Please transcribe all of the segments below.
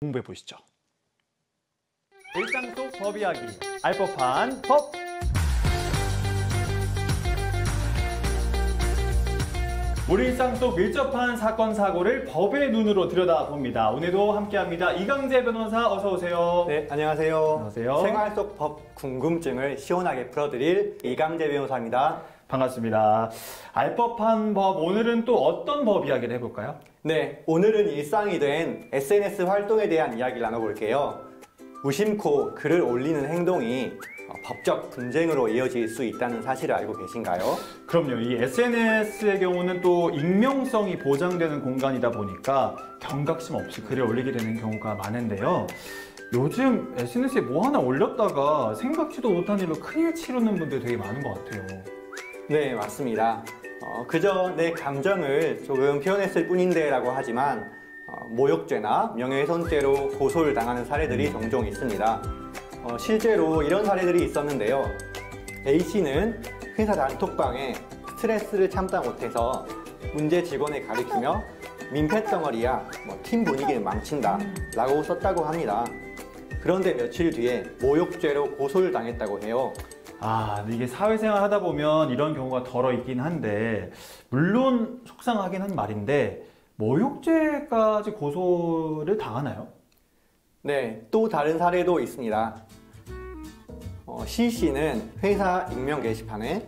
공부해 보시죠. 일상 속 법 이야기, 알 법한 법! 우리 일상 속 밀접한 사건, 사고를 법의 눈으로 들여다봅니다. 오늘도 함께합니다. 이강재 변호사 어서 오세요. 네, 안녕하세요. 안녕하세요. 생활 속 법 궁금증을 시원하게 풀어드릴 이강재 변호사입니다. 반갑습니다. 알 법한 법, 오늘은 또 어떤 법 이야기를 해볼까요? 네, 오늘은 일상이 된 SNS 활동에 대한 이야기를 나눠볼게요. 무심코 글을 올리는 행동이 법적 분쟁으로 이어질 수 있다는 사실을 알고 계신가요? 그럼요. 이 SNS의 경우는 또 익명성이 보장되는 공간이다 보니까 경각심 없이 글을 올리게 되는 경우가 많은데요. 요즘 SNS에 뭐 하나 올렸다가 생각지도 못한 일로 큰일 치르는 분들 되게 많은 것 같아요. 네, 맞습니다. 그저 내 감정을 조금 표현했을 뿐인데 라고 하지만 모욕죄나 명예훼손죄로 고소를 당하는 사례들이 종종 있습니다. 실제로 이런 사례들이 있었는데요. A씨는 회사 단톡방에 스트레스를 참다 못해서 문제 직원을 가리키며 민폐덩어리야, 팀 분위기를 망친다 라고 썼다고 합니다. 그런데 며칠 뒤에 모욕죄로 고소를 당했다고 해요. 이게 사회생활 하다 보면 이런 경우가 덜어 있긴 한데, 물론 속상하긴 한 말인데 모욕죄까지 고소를 당하나요? 네, 또 다른 사례도 있습니다. C씨는 회사 익명 게시판에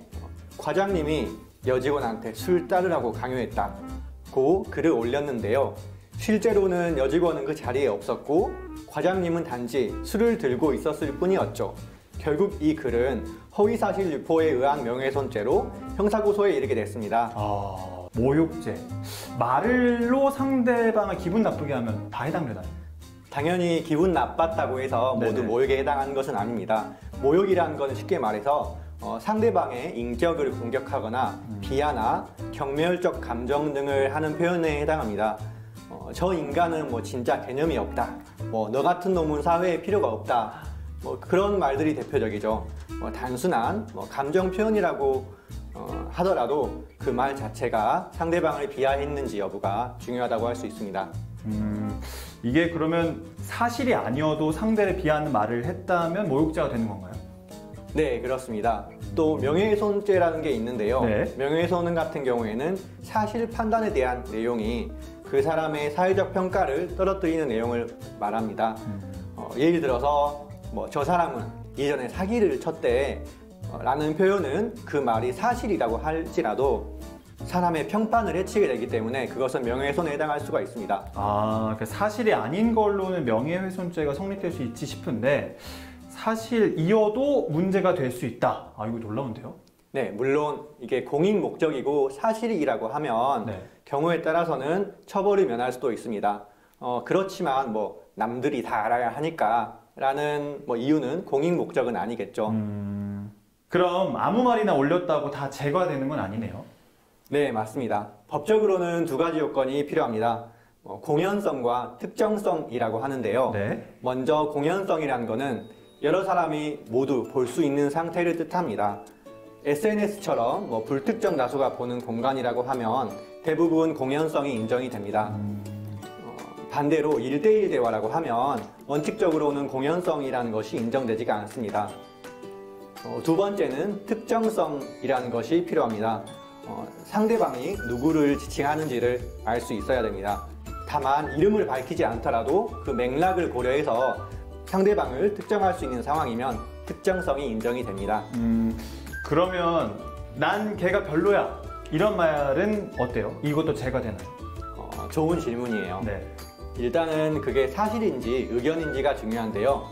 과장님이 여직원한테 술 따르라고 강요했다고 글을 올렸는데요. 실제로는 여직원은 그 자리에 없었고 과장님은 단지 술을 들고 있었을 뿐이었죠. 결국 이 글은 허위사실 유포에 의한 명예훼손죄로 형사고소에 이르게 됐습니다. 모욕죄. 말로 상대방을 기분 나쁘게 하면 다 해당되나요? 당연히 기분 나빴다고 해서 모두 모욕에 해당하는 것은 아닙니다. 모욕이라는 것은 쉽게 말해서 상대방의 인격을 공격하거나 비하나 경멸적 감정 등을 하는 표현에 해당합니다. 저 인간은 진짜 개념이 없다. 너 같은 놈은 사회에 필요가 없다. 그런 말들이 대표적이죠. 단순한 감정 표현이라고 하더라도 그 말 자체가 상대방을 비하했는지 여부가 중요하다고 할 수 있습니다. 이게 그러면 사실이 아니어도 상대를 비하하는 말을 했다면 모욕죄가 되는 건가요? 네, 그렇습니다. 또 명예훼손죄라는 게 있는데요. 명예훼손 같은 경우에는 사실 판단에 대한 내용이 그 사람의 사회적 평가를 떨어뜨리는 내용을 말합니다. 예를 들어서 저 사람은 예전에 사기를 쳤대 라는 표현은 그 말이 사실이라고 할지라도 사람의 평판을 해치게 되기 때문에 그것은 명예훼손에 해당할 수가 있습니다. 그러니까 사실이 아닌 걸로는 명예훼손죄가 성립될 수 있지 싶은데 사실이어도 문제가 될 수 있다. 이거 놀라운데요? 네, 물론 이게 공익 목적이고 사실이라고 하면 경우에 따라서는 처벌을 면할 수도 있습니다. 그렇지만 남들이 다 알아야 하니까 라는 이유는 공익 목적은 아니겠죠. 그럼 아무 말이나 올렸다고 다 제거되는 건 아니네요? 네, 맞습니다. 법적으로는 두 가지 요건이 필요합니다. 공연성과 특정성이라고 하는데요. 먼저 공연성이라는 것은 여러 사람이 모두 볼 수 있는 상태를 뜻합니다. SNS처럼 불특정 다수가 보는 공간이라고 하면 대부분 공연성이 인정이 됩니다. 반대로 1대1 대화라고 하면 원칙적으로는 공연성이라는 것이 인정되지가 않습니다. 두 번째는 특정성이라는 것이 필요합니다. 상대방이 누구를 지칭하는지를 알 수 있어야 됩니다. 다만 이름을 밝히지 않더라도 그 맥락을 고려해서 상대방을 특정할 수 있는 상황이면 특정성이 인정이 됩니다. 그러면 난 걔가 별로야 이런 말은 어때요? 이것도 제거되나요? 좋은 질문이에요. 일단은 그게 사실인지 의견인지가 중요한데요.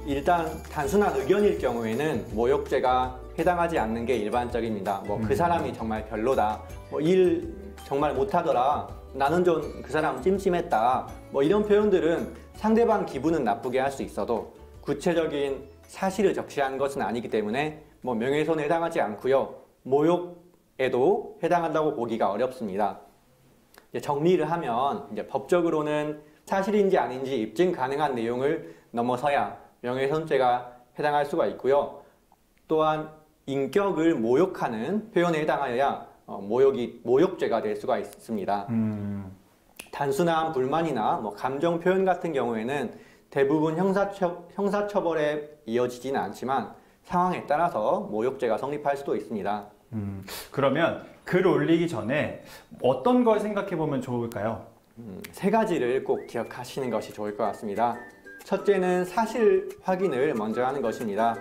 일단 단순한 의견일 경우에는 모욕죄가 해당하지 않는 게 일반적입니다. 그 사람이 정말 별로다. 일 정말 못하더라. 나는 좀 그 사람 찜찜했다. 이런 표현들은 상대방 기분은 나쁘게 할 수 있어도 구체적인 사실을 적시한 것은 아니기 때문에 명예훼손에 해당하지 않고요. 모욕에도 해당한다고 보기가 어렵습니다. 정리를 하면 법적으로는 사실인지 아닌지 입증 가능한 내용을 넘어서야 명예훼손죄가 해당할 수가 있고요. 또한 인격을 모욕하는 표현에 해당하여야 모욕죄가 될 수가 있습니다. 단순한 불만이나 감정 표현 같은 경우에는 대부분 형사처벌에 이어지지는 않지만 상황에 따라서 모욕죄가 성립할 수도 있습니다. 그러면 글 올리기 전에 어떤 걸 생각해 보면 좋을까요? 세 가지를 꼭 기억하시는 것이 좋을 것 같습니다. 첫째는 사실 확인을 먼저 하는 것입니다.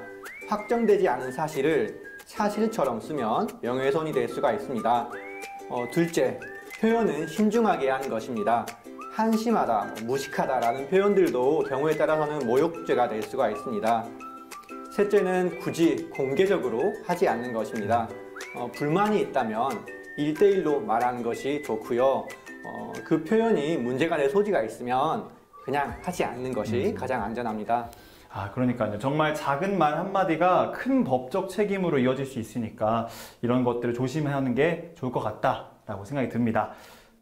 확정되지 않은 사실을 사실처럼 쓰면 명예훼손이 될 수가 있습니다. 둘째, 표현은 신중하게 하는 것입니다. 한심하다, 무식하다라는 표현들도 경우에 따라서는 모욕죄가 될 수가 있습니다. 셋째는 굳이 공개적으로 하지 않는 것입니다. 불만이 있다면 1대1로 말하는 것이 좋고요. 그 표현이 문제가 될 소지가 있으면 그냥 하지 않는 것이 가장 안전합니다. 그러니까요. 정말 작은 말 한마디가 큰 법적 책임으로 이어질 수 있으니까 이런 것들을 조심하는 게 좋을 것 같다라고 생각이 듭니다.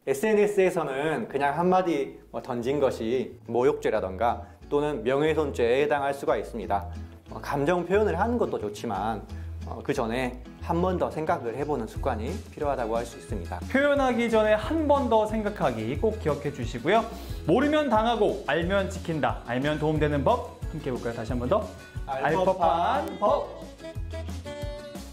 SNS에서는 그냥 한마디 던진 것이 모욕죄라던가 또는 명예훼손죄에 해당할 수가 있습니다. 감정 표현을 하는 것도 좋지만 그 전에 한 번 더 생각을 해보는 습관이 필요하다고 할 수 있습니다. 표현하기 전에 한 번 더 생각하기 꼭 기억해 주시고요. 모르면 당하고 알면 지킨다. 알면 도움되는 법 함께 해볼까요? 다시 한 번 더. 알법한 법.